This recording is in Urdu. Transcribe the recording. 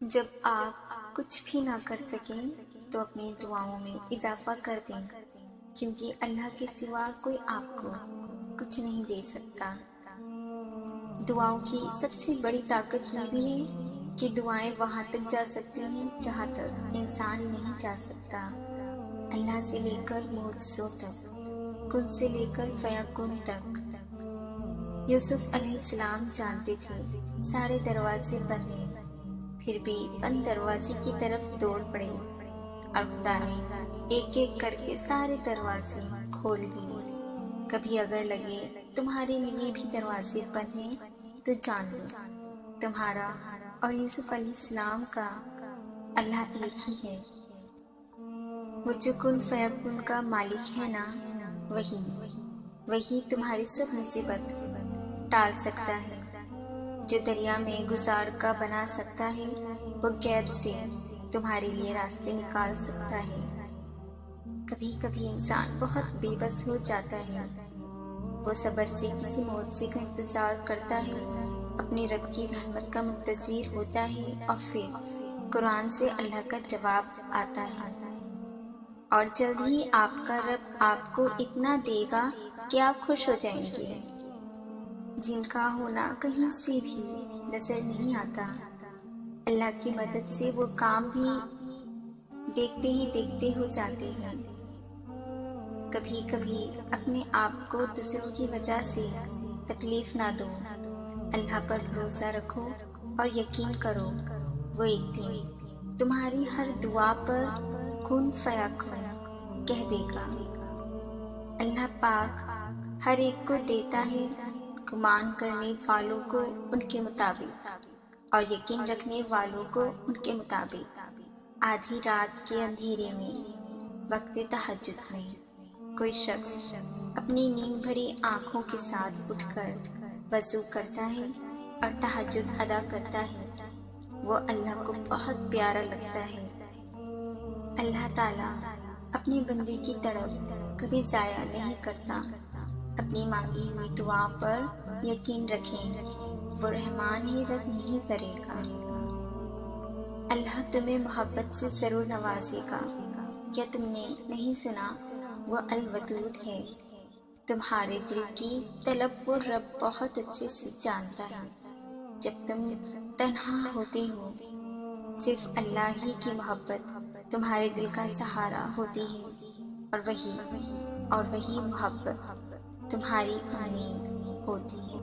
جب آپ کچھ بھی نہ کر سکیں تو اپنی دعاؤں میں اضافہ کر دیں، کیونکہ اللہ کے سوا کوئی آپ کو کچھ نہیں دے سکتا۔ دعاؤں کی سب سے بڑی طاقت یہ بھی ہے کہ دعائیں وہاں تک جا سکتی ہیں جہاں تک انسان نہیں جا سکتا۔ اللہ سے لے کر معجزوں تک، کن سے لے کر فیکون تک۔ یوسف علیہ السلام جانتے تھے سارے دروازے بند ہیں، پھر بھی بند دروازے کی طرف دوڑ پڑے اور خدا نے ایک ایک کر کے سارے دروازے کھول دیے۔ کبھی اگر لگے تمہارے لیے بھی دروازے بند ہیں تو جان لو تمہارا اور یوسف علیہ السلام کا اللہ ایک ہی ہے۔ وہ جو کن فیکون کا مالک ہے نا، وہی تمہاری سب مصیبت ٹال سکتا ہے۔ جو دریا میں گزار کا بنا سکتا ہے، وہ غیب سے تمہارے لیے راستے نکال سکتا ہے۔ کبھی کبھی انسان بہت بے بس ہو جاتا ہے، وہ صبر سے کسی معجزے کا انتظار کرتا ہے، اپنے رب کی رحمت کا منتظر ہوتا ہے، اور پھر قرآن سے اللہ کا جواب آتا ہے، اور جلد ہی آپ کا رب آپ کو اتنا دے گا کہ آپ خوش ہو جائیں گے، جن کا ہونا کہیں سے بھی نظر نہیں آتا۔ اللہ کی مدد سے وہ کام بھی دیکھتے ہی دیکھتے ہو جاتے ہیں۔ کبھی کبھی اپنے آپ کو دوسروں کی وجہ سے تکلیف نہ دو، اللہ پر بھروسہ رکھو اور یقین کرو وہ ایک دن تمہاری ہر دعا پر کن فیکون کہہ دے گا۔ اللہ پاک ہر ایک کو دیتا ہے گمان کرنے والوں کو ان کے مطابق، اور یقین رکھنے والوں کو ان کے مطابق۔ آدھی رات کے اندھیرے میں، وقت تہجد میں، کوئی شخص اپنی نیند بھری آنکھوں کے ساتھ اٹھ کر وضو کرتا ہے اور تہجد ادا کرتا ہے، وہ اللہ کو بہت پیارا لگتا ہے۔ اللہ تعالیٰ اپنے بندے کی تڑپ کبھی ضائع نہیں کرتا۔ اپنی مانگی ہوئی دعا پر یقین رکھیں، وہ رحمان ہی رد نہیں کرے گا۔ اللہ تمہیں محبت سے ضرور نوازے گا۔ کیا تم نے نہیں سنا وہ الودود ہے؟ تمہارے دل کی طلب وہ رب بہت اچھے سے جانتا ہے۔ جب تم تنہا ہوتے ہو، صرف اللہ ہی کی محبت تمہارے دل کا سہارا ہوتی ہے، اور وہی محبت تمہاری امید ہوتی ہے۔